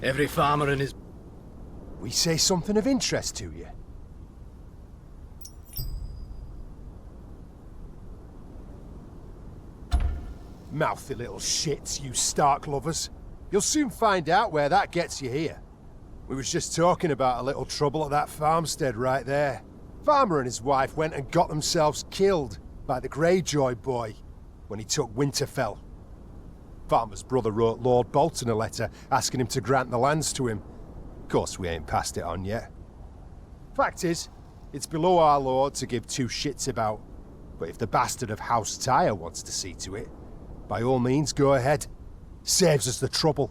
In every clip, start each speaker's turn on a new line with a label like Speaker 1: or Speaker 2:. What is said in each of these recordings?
Speaker 1: Every farmer and his...
Speaker 2: We say something of interest to you. Mouthy little shits, you Stark lovers. You'll soon find out where that gets you here. We was just talking about a little trouble at that farmstead right there. Farmer and his wife went and got themselves killed by the Greyjoy boy when he took Winterfell. Farmer's brother wrote Lord Bolton a letter asking him to grant the lands to him. Of course, we ain't passed it on yet. Fact is, it's below our lord to give two shits about. But if the bastard of House Tyre wants to see to it, by all means, go ahead. Saves us the trouble.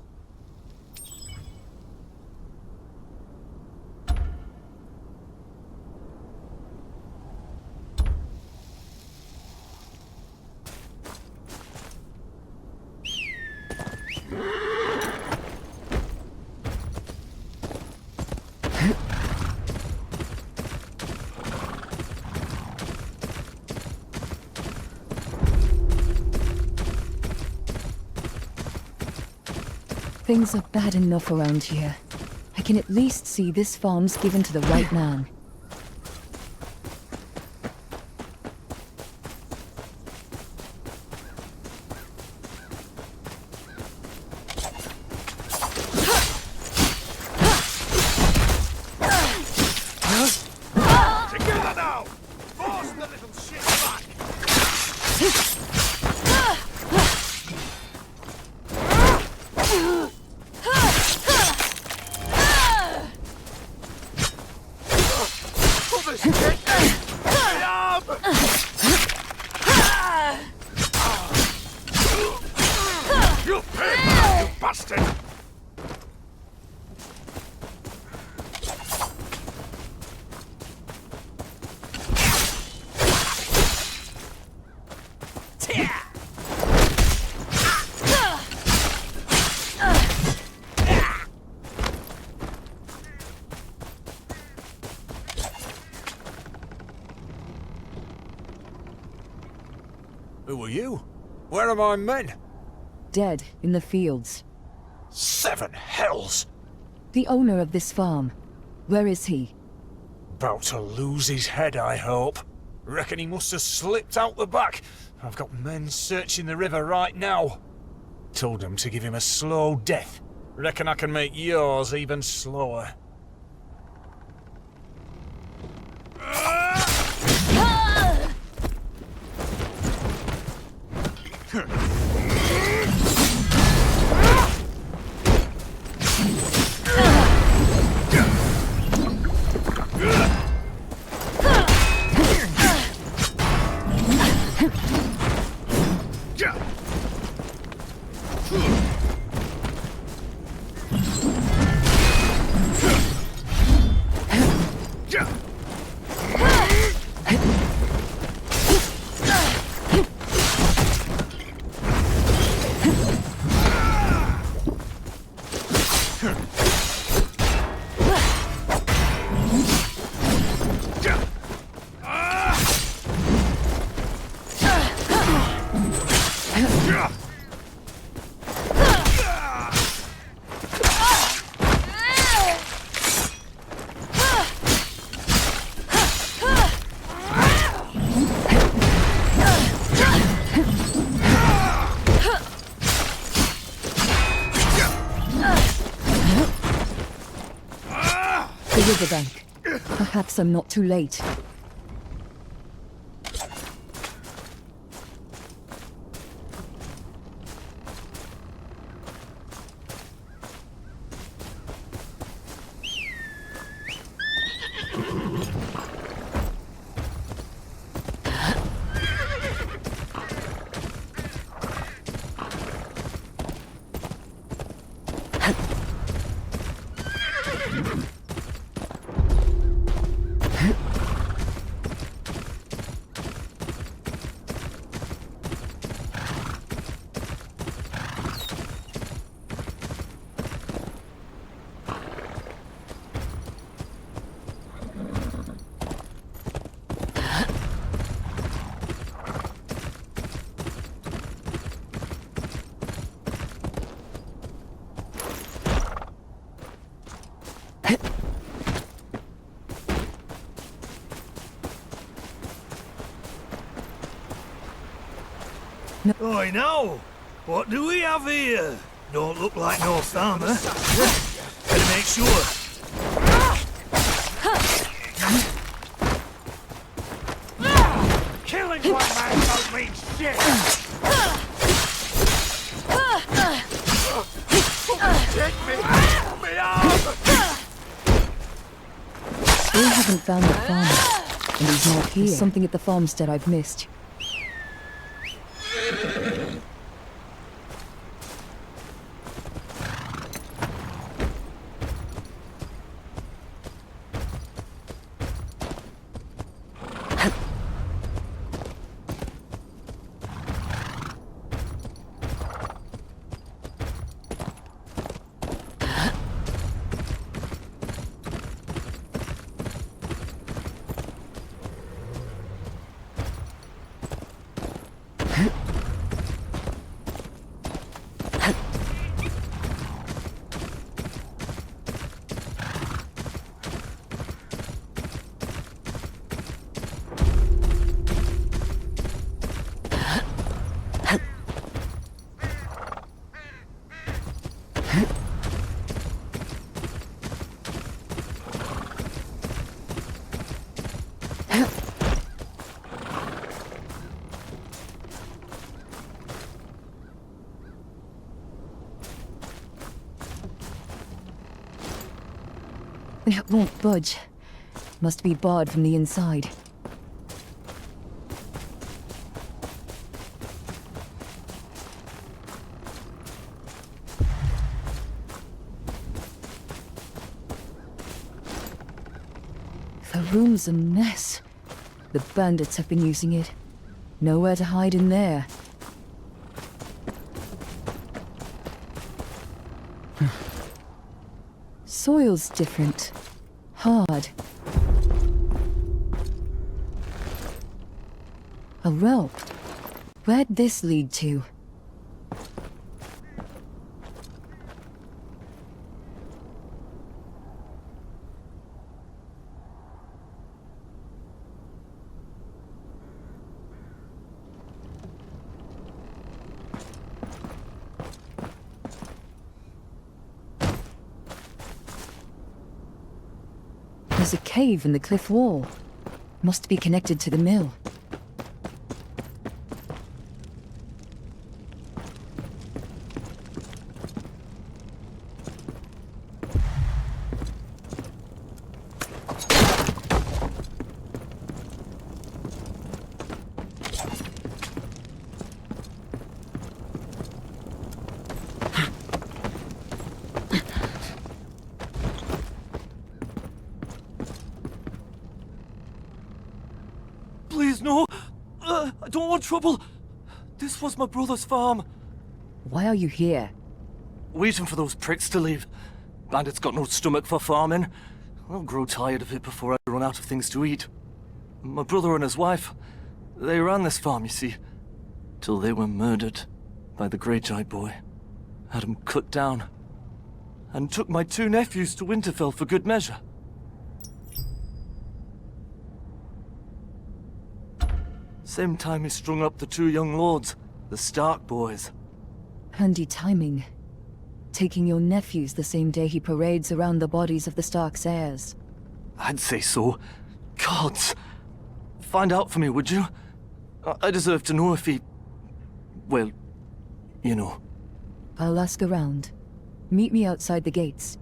Speaker 3: Things are bad enough around here. I can at least see this farm's given to the right man.
Speaker 2: Together now! Force the little shit back! You pay back, you bastard!
Speaker 4: Who are you? Where are my men?
Speaker 3: Dead in the fields.
Speaker 4: 7 hells!
Speaker 3: The owner of this farm. Where is he?
Speaker 4: About to lose his head, I hope. Reckon he must have slipped out the back. I've got men searching the river right now. Told them to give him a slow death. Reckon I can make yours even slower.
Speaker 3: Riverbank. Perhaps I'm not too late.
Speaker 1: Oi, now! What do we have here? Don't look like no farmer. Better make sure.
Speaker 4: Killing one man don't mean shit!
Speaker 2: Take me! Pull me out!
Speaker 3: Still haven't found the farmer. And he's not here. There's something at the farmstead I've missed. It won't budge. Must be barred from the inside. The room's a mess. The bandits have been using it. Nowhere to hide in there. Soil's different. Hard. A rope. Where'd this lead to? There's a cave in the cliff wall. Must be connected to the mill.
Speaker 1: Please, no! I don't want trouble! This was my brother's farm.
Speaker 3: Why are you here?
Speaker 1: Waiting for those pricks to leave. Bandits got no stomach for farming. I'll grow tired of it before I run out of things to eat. My brother and his wife, they ran this farm, you see, till they were murdered by the Greyjoy boy. Had 'em cut down. And took my 2 nephews to Winterfell for good measure. Same time he strung up the 2 young lords, the Stark boys.
Speaker 3: Handy timing. Taking your nephews the same day he parades around the bodies of the Stark's heirs.
Speaker 1: I'd say so. Gods! Find out for me, would you? I deserve to know if he... well, you know.
Speaker 3: I'll ask around. Meet me outside the gates.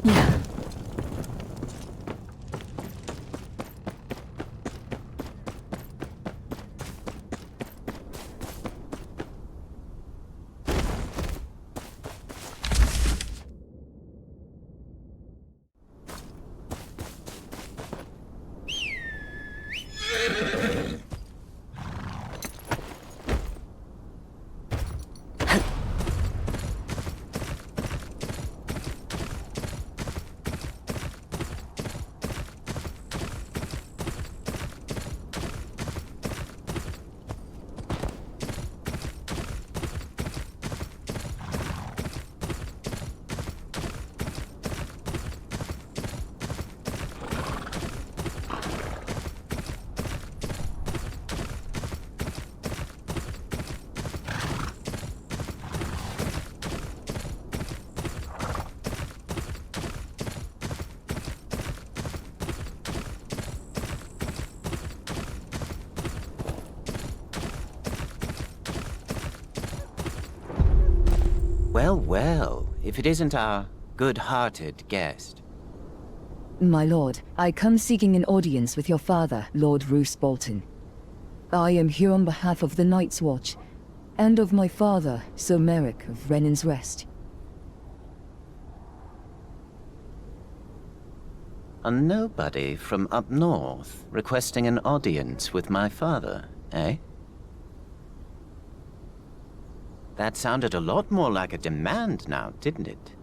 Speaker 3: Yeah.
Speaker 5: Well, well, if it isn't our good-hearted guest.
Speaker 3: My lord, I come seeking an audience with your father, Lord Roose Bolton. I am here on behalf of the Night's Watch, and of my father, Sir Merrick of Renan's Rest.
Speaker 5: A nobody from up north requesting an audience with my father, eh? That sounded a lot more like a demand now, didn't it?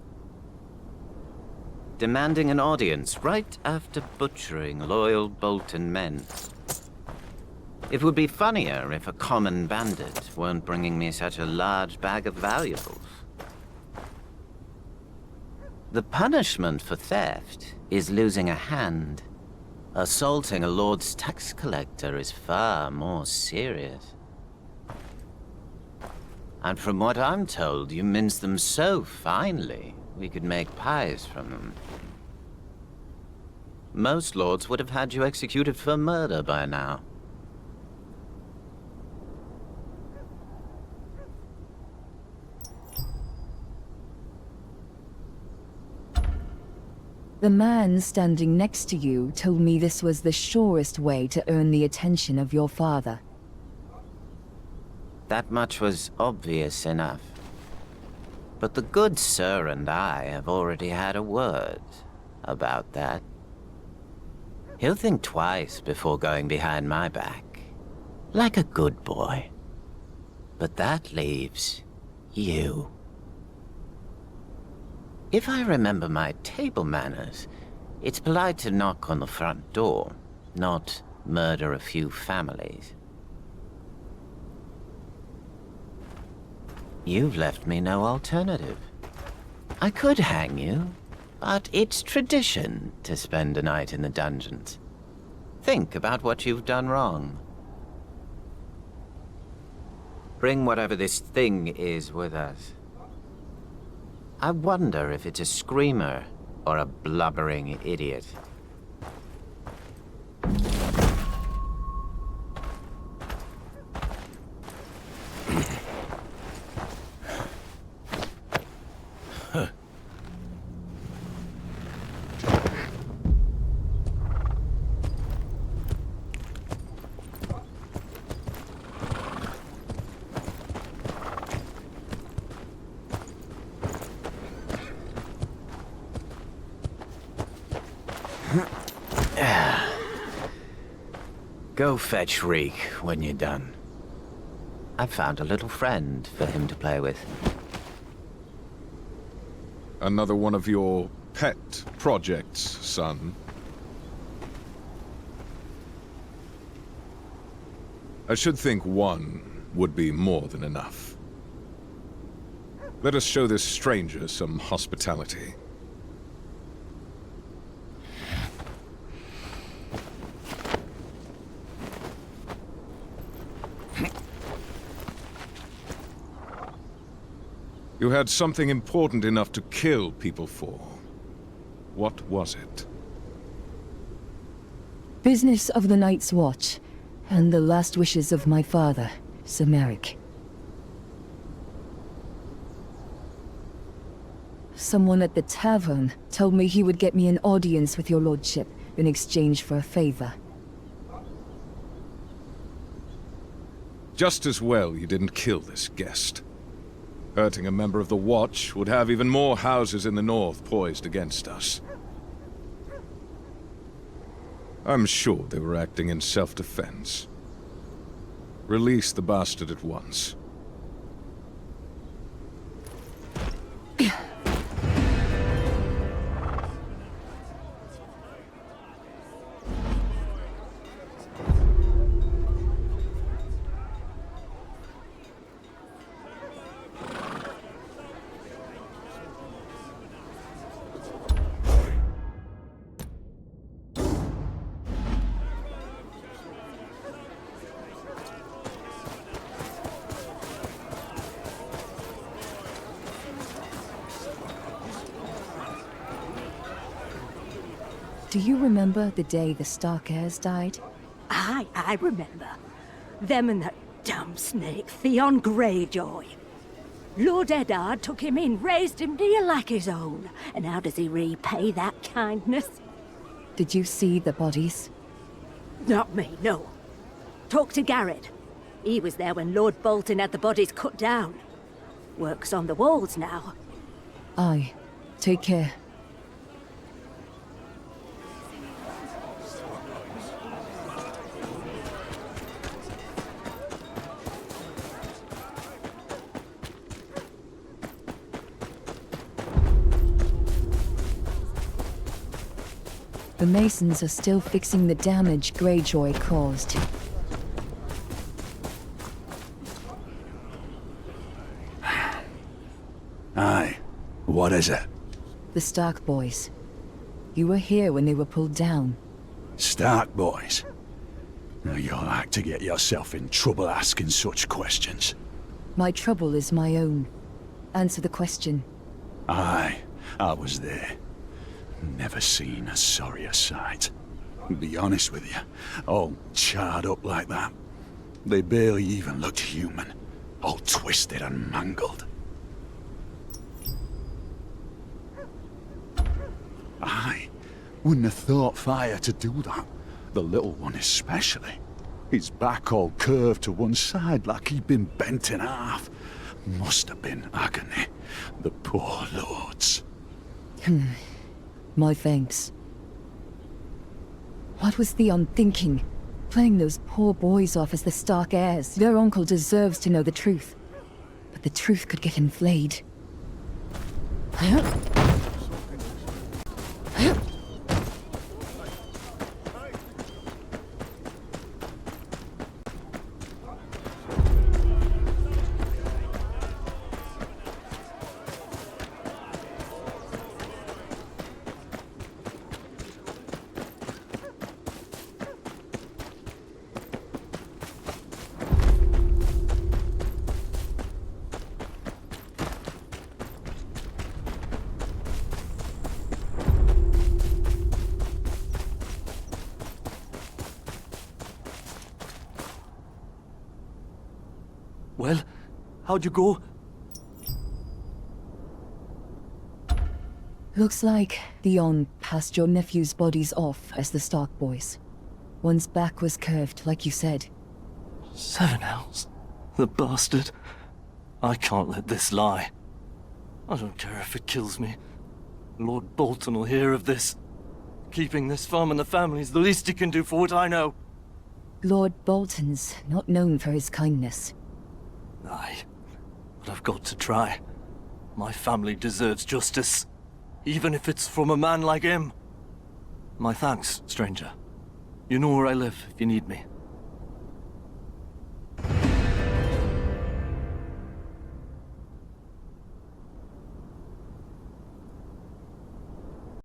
Speaker 5: Demanding an audience right after butchering loyal Bolton men. It would be funnier if a common bandit weren't bringing me such a large bag of valuables. The punishment for theft is losing a hand. Assaulting a lord's tax collector is far more serious. And from what I'm told, you mince them so finely, we could make pies from them. Most lords would have had you executed for murder by now.
Speaker 3: The man standing next to you told me this was the surest way to earn the attention of your father.
Speaker 5: That much was obvious enough. But the good sir and I have already had a word about that. He'll think twice before going behind my back, like a good boy. But that leaves you. If I remember my table manners, it's polite to knock on the front door, not murder a few families. You've left me no alternative. I could hang you, but it's tradition to spend a night in the dungeons. Think about what you've done wrong. Bring whatever this thing is with us. I wonder if it's a screamer or a blubbering idiot. Go fetch Reek when you're done. I've found a little friend for him to play with.
Speaker 6: Another one of your pet projects, son. I should think one would be more than enough. Let us show this stranger some hospitality. You had something important enough to kill people for. What was it?
Speaker 3: Business of the Night's Watch, and the last wishes of my father, Sir Merrick. Someone at the tavern told me he would get me an audience with your lordship in exchange for a favor.
Speaker 6: Just as well you didn't kill this guest. Hurting a member of the Watch would have even more houses in the north poised against us. I'm sure they were acting in self-defense. Release the bastard at once.
Speaker 3: Do you remember the day the Stark heirs died?
Speaker 7: Aye, I remember. Them and that damn snake, Theon Greyjoy. Lord Eddard took him in, raised him dear like his own. And how does he repay that kindness?
Speaker 3: Did you see the bodies?
Speaker 7: Not me, no. Talk to Garrett. He was there when Lord Bolton had the bodies cut down. Works on the walls now.
Speaker 3: Aye. Take care. The Masons are still fixing the damage Greyjoy caused.
Speaker 8: Aye. What is it?
Speaker 3: The Stark boys. You were here when they were pulled down.
Speaker 8: Stark boys. Now you'll like to get yourself in trouble asking such questions.
Speaker 3: My trouble is my own. Answer the question.
Speaker 8: Aye, I was there. Never seen a sorrier sight. Be honest with you, all charred up like that. They barely even looked human. All twisted and mangled. Aye, wouldn't have thought fire to do that. The little one especially. His back all curved to one side like he'd been bent in half. Must have been agony. The poor lords.
Speaker 3: My thanks. What was Theon thinking? Playing those poor boys off as the Stark heirs. Their uncle deserves to know the truth. But the truth could get him flayed.
Speaker 1: Well, how'd you go?
Speaker 3: Looks like Theon passed your nephew's bodies off as the Stark boys. One's back was curved, like you said.
Speaker 1: 7 Hells? The bastard. I can't let this lie. I don't care if it kills me. Lord Bolton will hear of this. Keeping this farm and the family's the least he can do for what I know.
Speaker 3: Lord Bolton's not known for his kindness.
Speaker 1: Aye, but I've got to try. My family deserves justice, even if it's from a man like him. My thanks, stranger. You know where I live if you need me.